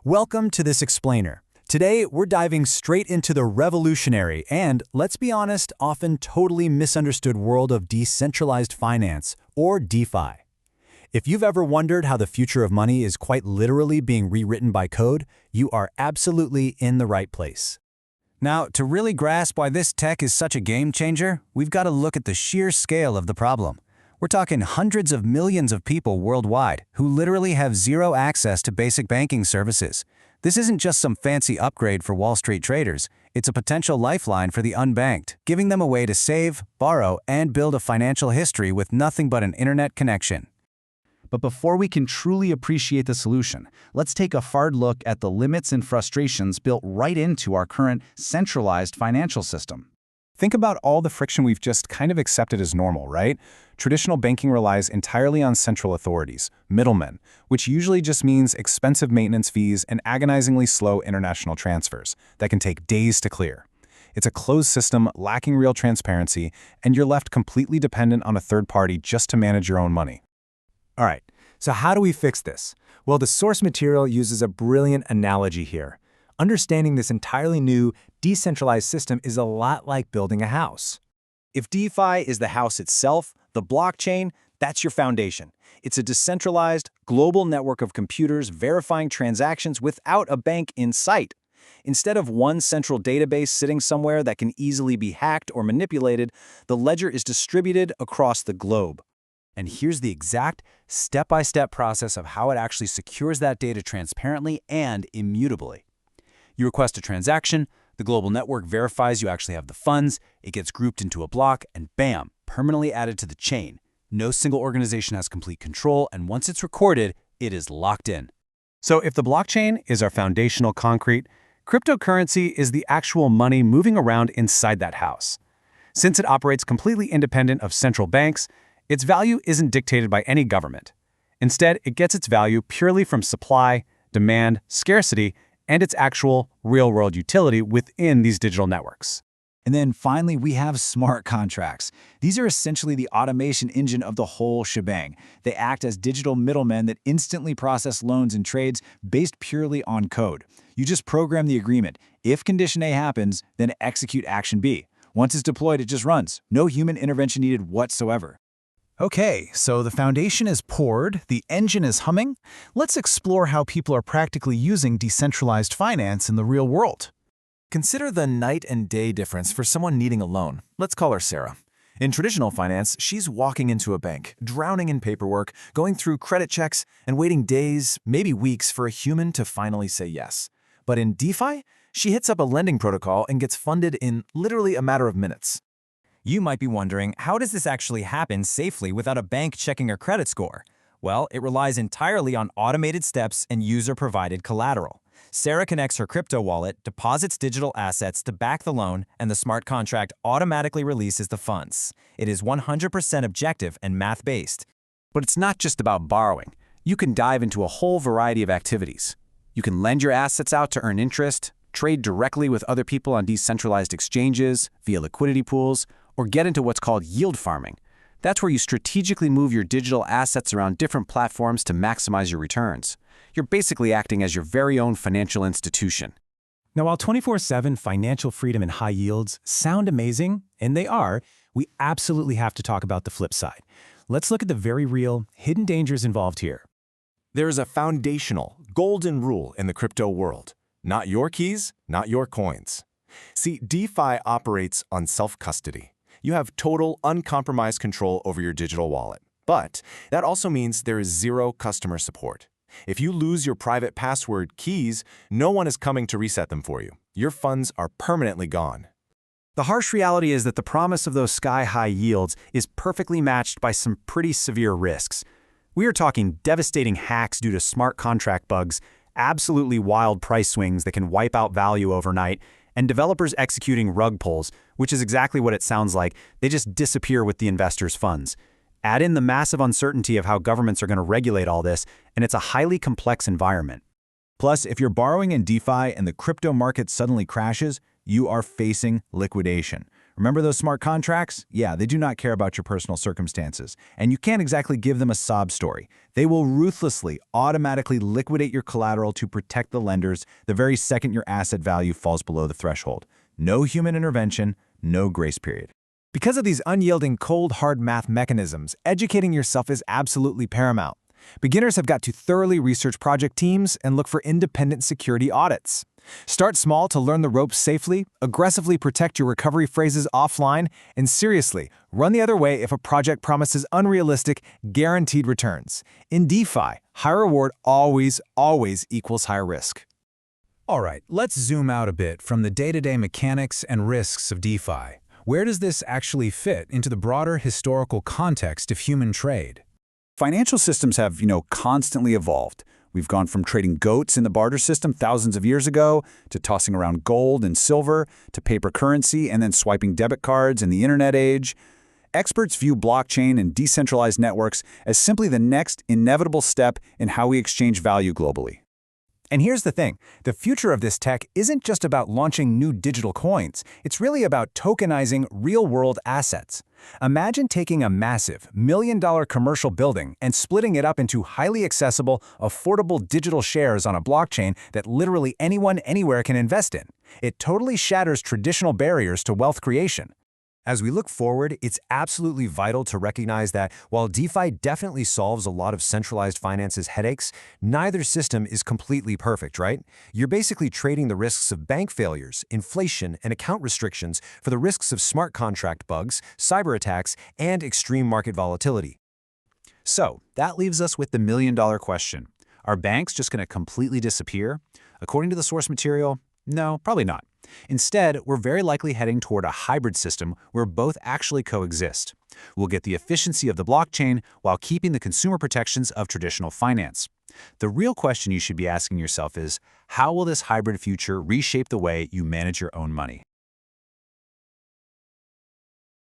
Welcome to this explainer. Today, we're diving straight into the revolutionary and, let's be honest, often totally misunderstood world of decentralized finance, or DeFi. If you've ever wondered how the future of money is quite literally being rewritten by code, you are absolutely in the right place. Now, to really grasp why this tech is such a game changer, we've got to look at the sheer scale of the problem. We're talking hundreds of millions of people worldwide who literally have zero access to basic banking services. This isn't just some fancy upgrade for Wall Street traders. It's a potential lifeline for the unbanked, giving them a way to save, borrow, and build a financial history with nothing but an internet connection. But before we can truly appreciate the solution, let's take a hard look at the limits and frustrations built right into our current centralized financial system. Think about all the friction we've just kind of accepted as normal, right? Traditional banking relies entirely on central authorities, middlemen, which usually just means expensive maintenance fees and agonizingly slow international transfers that can take days to clear. It's a closed system lacking real transparency, and you're left completely dependent on a third party just to manage your own money. All right, so how do we fix this? Well, the source material uses a brilliant analogy here. Understanding this entirely new, decentralized system is a lot like building a house. If DeFi is the house itself, the blockchain, that's your foundation. It's a decentralized, global network of computers verifying transactions without a bank in sight. Instead of one central database sitting somewhere that can easily be hacked or manipulated, the ledger is distributed across the globe. And here's the exact step-by-step process of how it actually secures that data transparently and immutably. You request a transaction, the global network verifies you actually have the funds, it gets grouped into a block, and bam, permanently added to the chain. No single organization has complete control, and once it's recorded, it is locked in. So if the blockchain is our foundational concrete, cryptocurrency is the actual money moving around inside that house. Since it operates completely independent of central banks, its value isn't dictated by any government. Instead, it gets its value purely from supply, demand, scarcity, and its actual real-world utility within these digital networks. And then finally, we have smart contracts. These are essentially the automation engine of the whole shebang. They act as digital middlemen that instantly process loans and trades based purely on code. You just program the agreement. If condition A happens, then execute action B. Once it's deployed, it just runs. No human intervention needed whatsoever. Okay, so the foundation is poured, the engine is humming. Let's explore how people are practically using decentralized finance in the real world. Consider the night and day difference for someone needing a loan. Let's call her Sarah. In traditional finance, she's walking into a bank, drowning in paperwork, going through credit checks, and waiting days, maybe weeks, for a human to finally say yes. But in DeFi, she hits up a lending protocol and gets funded in literally a matter of minutes. You might be wondering, how does this actually happen safely without a bank checking her credit score? Well, it relies entirely on automated steps and user-provided collateral. Sarah connects her crypto wallet, deposits digital assets to back the loan, and the smart contract automatically releases the funds. It is 100% objective and math-based. But it's not just about borrowing. You can dive into a whole variety of activities. You can lend your assets out to earn interest, trade directly with other people on decentralized exchanges, via liquidity pools, or get into what's called yield farming. That's where you strategically move your digital assets around different platforms to maximize your returns. You're basically acting as your very own financial institution. Now, while 24/7 financial freedom and high yields sound amazing, and they are, we absolutely have to talk about the flip side. Let's look at the very real, hidden dangers involved here. There is a foundational, golden rule in the crypto world. Not your keys, not your coins. See, DeFi operates on self-custody. You have total, uncompromised control over your digital wallet. But that also means there is zero customer support. If you lose your private password keys, no one is coming to reset them for you. Your funds are permanently gone. The harsh reality is that the promise of those sky-high yields is perfectly matched by some pretty severe risks. We are talking devastating hacks due to smart contract bugs, absolutely wild price swings that can wipe out value overnight, and developers executing rug pulls, which is exactly what it sounds like. They just disappear with the investors' funds. Add in the massive uncertainty of how governments are going to regulate all this, and it's a highly complex environment. Plus, if you're borrowing in DeFi and the crypto market suddenly crashes, you are facing liquidation. Remember those smart contracts? Yeah, they do not care about your personal circumstances, and you can't exactly give them a sob story. They will ruthlessly, automatically liquidate your collateral to protect the lenders the very second your asset value falls below the threshold. No human intervention, no grace period. Because of these unyielding cold, hard math mechanisms, educating yourself is absolutely paramount. Beginners have got to thoroughly research project teams and look for independent security audits. Start small to learn the ropes safely, aggressively protect your recovery phrases offline, and seriously, run the other way if a project promises unrealistic, guaranteed returns. In DeFi, high reward always equals high risk. All right, let's zoom out a bit from the day-to-day mechanics and risks of DeFi. Where does this actually fit into the broader historical context of human trade? Financial systems have, constantly evolved. We've gone from trading goats in the barter system thousands of years ago, to tossing around gold and silver, to paper currency, and then swiping debit cards in the internet age. Experts view blockchain and decentralized networks as simply the next inevitable step in how we exchange value globally. And here's the thing, the future of this tech isn't just about launching new digital coins, it's really about tokenizing real-world assets. Imagine taking a massive, million-dollar commercial building and splitting it up into highly accessible, affordable digital shares on a blockchain that literally anyone anywhere can invest in. It totally shatters traditional barriers to wealth creation. As we look forward, it's absolutely vital to recognize that while DeFi definitely solves a lot of centralized finance's headaches, neither system is completely perfect, right? You're basically trading the risks of bank failures, inflation, and account restrictions for the risks of smart contract bugs, cyber attacks, and extreme market volatility. So, that leaves us with the million-dollar question. Are banks just going to completely disappear? According to the source material, no, probably not. Instead, we're very likely heading toward a hybrid system where both actually coexist. We'll get the efficiency of the blockchain while keeping the consumer protections of traditional finance. The real question you should be asking yourself is, how will this hybrid future reshape the way you manage your own money?